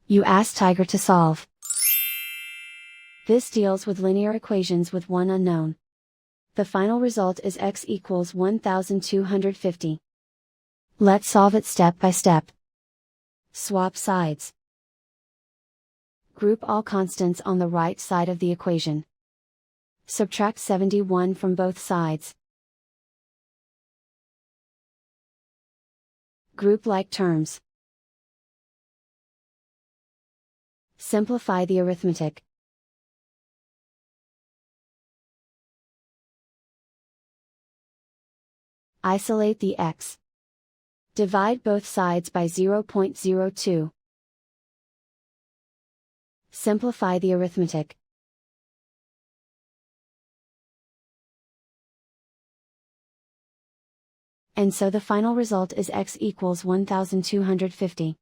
You ask Tiger to solve. This deals with linear equations with one unknown. The final result is x equals 1250. Let's solve it step by step. Swap sides. Group all constants on the right side of the equation. Subtract 71 from both sides. Group like terms. Simplify the arithmetic. Isolate the x. Divide both sides by 0.02. Simplify the arithmetic. And so the final result is x equals 1250.